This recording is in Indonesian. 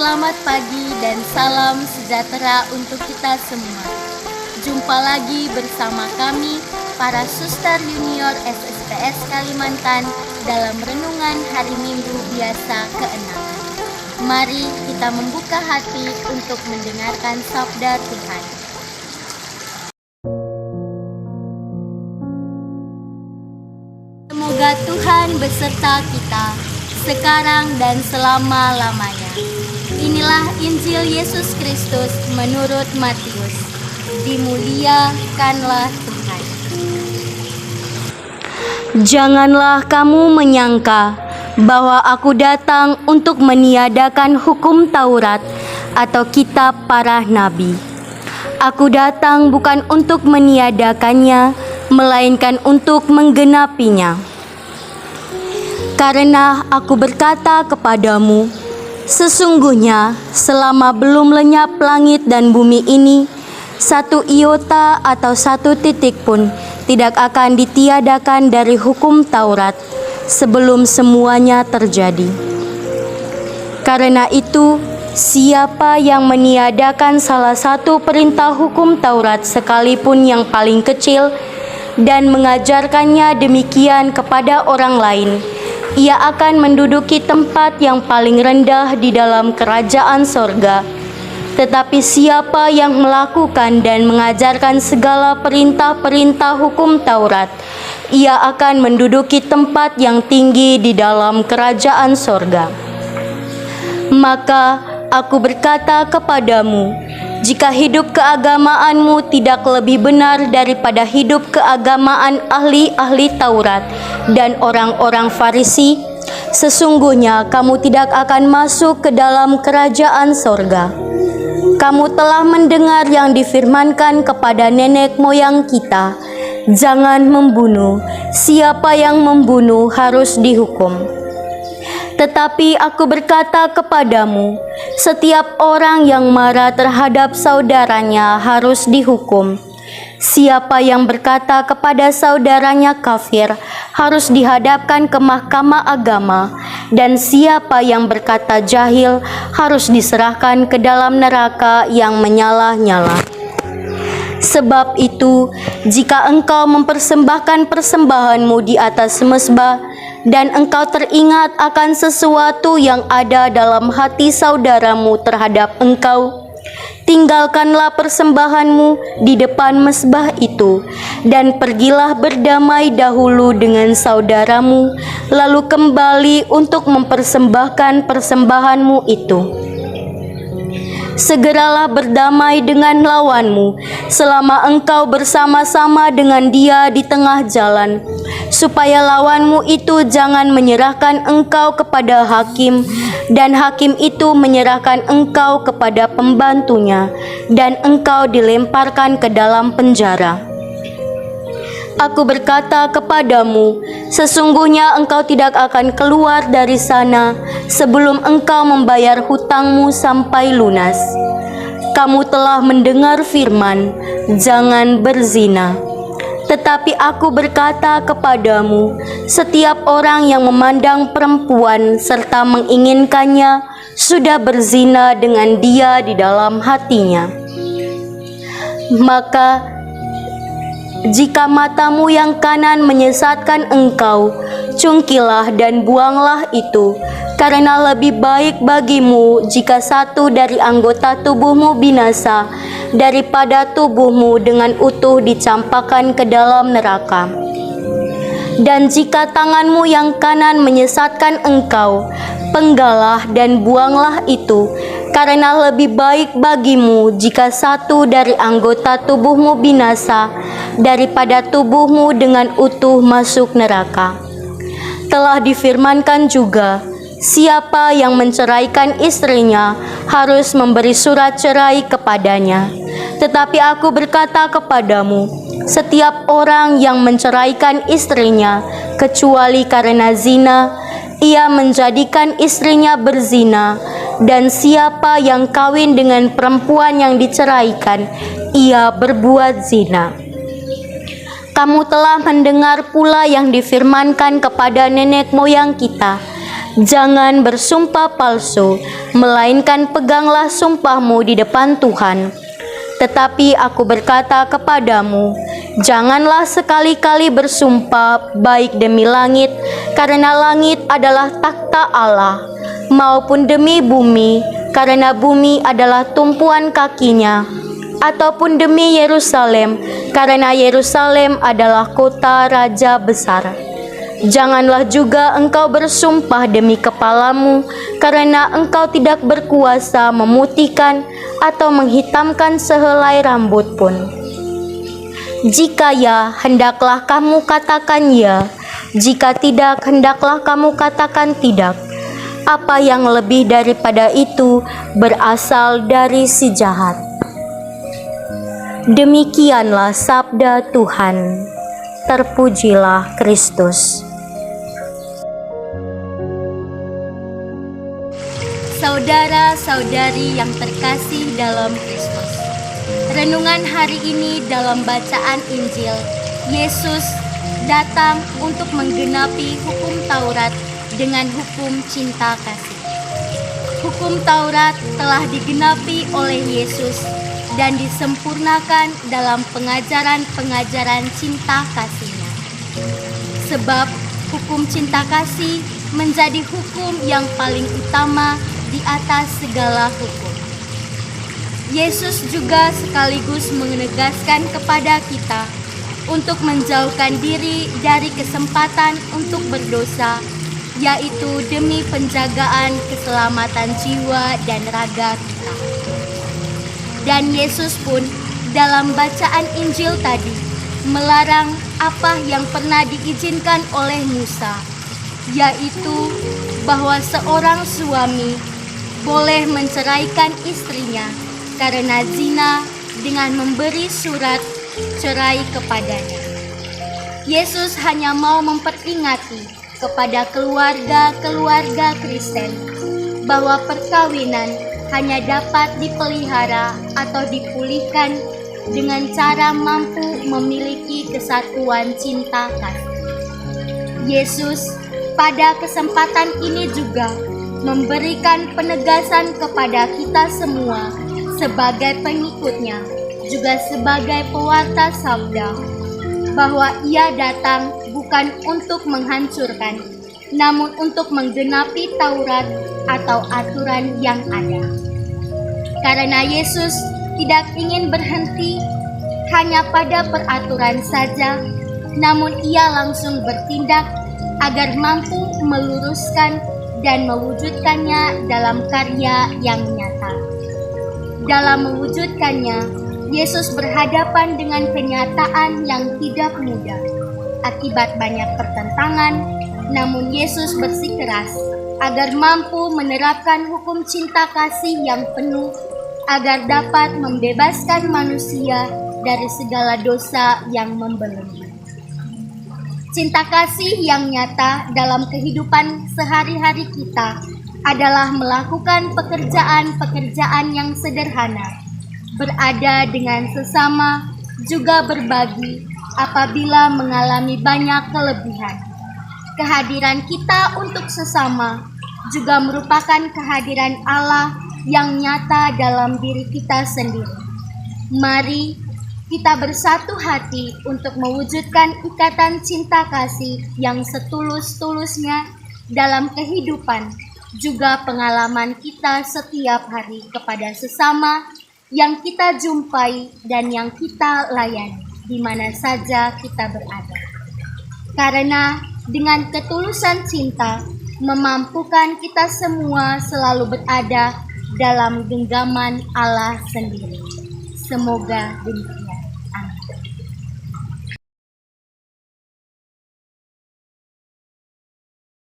Selamat pagi dan salam sejahtera untuk kita semua. Jumpa lagi bersama kami, para Suster Junior SSPS Kalimantan dalam Renungan Hari Minggu Biasa ke-6. Mari kita membuka hati untuk mendengarkan sabda Tuhan. Semoga Tuhan beserta kita sekarang dan selama-lamanya. Inilah Injil Yesus Kristus menurut Matius. Dimuliakanlah Tuhan. Janganlah kamu menyangka bahwa aku datang untuk meniadakan hukum Taurat atau kitab para nabi. Aku datang bukan untuk meniadakannya, melainkan untuk menggenapinya. Karena aku berkata kepadamu, sesungguhnya selama belum lenyap langit dan bumi ini, satu iota atau satu titik pun tidak akan ditiadakan dari hukum Taurat sebelum semuanya terjadi. Karena itu, siapa yang meniadakan salah satu perintah hukum Taurat sekalipun yang paling kecil dan mengajarkannya demikian kepada orang lain, ia akan menduduki tempat yang paling rendah di dalam kerajaan sorga. Tetapi siapa yang melakukan dan mengajarkan segala perintah-perintah hukum Taurat, ia akan menduduki tempat yang tinggi di dalam kerajaan sorga. Maka aku berkata kepadamu, jika hidup keagamaanmu tidak lebih benar daripada hidup keagamaan ahli-ahli Taurat dan orang-orang Farisi, sesungguhnya kamu tidak akan masuk ke dalam kerajaan sorga. Kamu telah mendengar yang difirmankan kepada nenek moyang kita, jangan membunuh, siapa yang membunuh harus dihukum. Tetapi aku berkata kepadamu, setiap orang yang marah terhadap saudaranya harus dihukum. Siapa yang berkata kepada saudaranya kafir harus dihadapkan ke mahkamah agama, dan siapa yang berkata jahil harus diserahkan ke dalam neraka yang menyala-nyala. Sebab itu, jika engkau mempersembahkan persembahanmu di atas mezbah, dan engkau teringat akan sesuatu yang ada dalam hati saudaramu terhadap engkau, tinggalkanlah persembahanmu di depan mezbah itu, dan pergilah berdamai dahulu dengan saudaramu, lalu kembali untuk mempersembahkan persembahanmu itu. Segeralah berdamai dengan lawanmu selama engkau bersama-sama dengan dia di tengah jalan, supaya lawanmu itu jangan menyerahkan engkau kepada hakim, dan hakim itu menyerahkan engkau kepada pembantunya, dan engkau dilemparkan ke dalam penjara. Aku berkata kepadamu, sesungguhnya engkau tidak akan keluar dari sana sebelum engkau membayar hutangmu sampai lunas. Kamu telah mendengar firman, jangan berzina. Tetapi aku berkata kepadamu, setiap orang yang memandang perempuan serta menginginkannya sudah berzina dengan dia di dalam hatinya. Maka jika matamu yang kanan menyesatkan engkau, cungkilah dan buanglah itu, karena lebih baik bagimu jika satu dari anggota tubuhmu binasa, daripada tubuhmu dengan utuh dicampakkan ke dalam neraka. Dan jika tanganmu yang kanan menyesatkan engkau, penggalah dan buanglah itu, karena lebih baik bagimu jika satu dari anggota tubuhmu binasa, daripada tubuhmu dengan utuh masuk neraka. Telah difirmankan juga, siapa yang menceraikan istrinya harus memberi surat cerai kepadanya. Tetapi aku berkata kepadamu, setiap orang yang menceraikan istrinya, kecuali karena zina, ia menjadikan istrinya berzina, dan siapa yang kawin dengan perempuan yang diceraikan, ia berbuat zina. Kamu telah mendengar pula yang difirmankan kepada nenek moyang kita, Jangan bersumpah palsu, melainkan peganglah sumpahmu di depan Tuhan. Tetapi aku berkata kepadamu, janganlah sekali-kali bersumpah baik demi langit, karena langit adalah takhta Allah, maupun demi bumi, karena bumi adalah tumpuan kakinya, ataupun demi Yerusalem, karena Yerusalem adalah kota raja besar. Janganlah juga engkau bersumpah demi kepalamu, karena engkau tidak berkuasa memutihkan atau menghitamkan sehelai rambut pun. Jika ya, hendaklah kamu katakan ya; jika tidak, hendaklah kamu katakan tidak. Apa yang lebih daripada itu berasal dari si jahat. Demikianlah sabda Tuhan. Terpujilah Kristus. Saudara-saudari yang terkasih dalam Kristus, renungan hari ini dalam bacaan Injil, Yesus datang untuk menggenapi hukum Taurat dengan hukum cinta kasih. Hukum Taurat telah digenapi oleh Yesus dan disempurnakan dalam pengajaran-pengajaran cinta kasih-Nya. Sebab hukum cinta kasih menjadi hukum yang paling utama di atas segala hukum. Yesus juga sekaligus menegaskan kepada kita untuk menjauhkan diri dari kesempatan untuk berdosa, yaitu demi penjagaan keselamatan jiwa dan raga kita. Dan Yesus pun dalam bacaan Injil tadi melarang apa yang pernah diizinkan oleh Musa, yaitu bahwa seorang suami boleh menceraikan istrinya karena zina dengan memberi surat cerai kepadanya. Yesus hanya mau memperingati kepada keluarga-keluarga Kristen bahwa perkawinan hanya dapat dipelihara atau dipulihkan dengan cara mampu memiliki kesatuan cinta kasih. Yesus pada kesempatan ini juga memberikan penegasan kepada kita semua sebagai pengikutnya, juga sebagai pewarta sabda, bahwa Ia datang bukan untuk menghancurkan, namun untuk menggenapi Taurat atau aturan yang ada. Karena Yesus tidak ingin berhenti hanya pada peraturan saja, namun Ia langsung bertindak agar mampu meluruskan dan mewujudkannya dalam karya yang nyata. Dalam mewujudkannya, Yesus berhadapan dengan kenyataan yang tidak mudah. Akibat banyak pertentangan, namun Yesus bersikeras agar mampu menerapkan hukum cinta kasih yang penuh, agar dapat membebaskan manusia dari segala dosa yang membelenggu. Cinta kasih yang nyata dalam kehidupan sehari-hari kita adalah melakukan pekerjaan-pekerjaan yang sederhana, berada dengan sesama, juga berbagi apabila mengalami banyak kelebihan. Kehadiran kita untuk sesama juga merupakan kehadiran Allah yang nyata dalam diri kita sendiri. Mari kita bersatu hati untuk mewujudkan ikatan cinta kasih yang setulus-tulusnya dalam kehidupan, juga pengalaman kita setiap hari kepada sesama yang kita jumpai dan yang kita layani, di mana saja kita berada. Karena dengan ketulusan cinta memampukan kita semua selalu berada dalam genggaman Allah sendiri. Semoga demikian.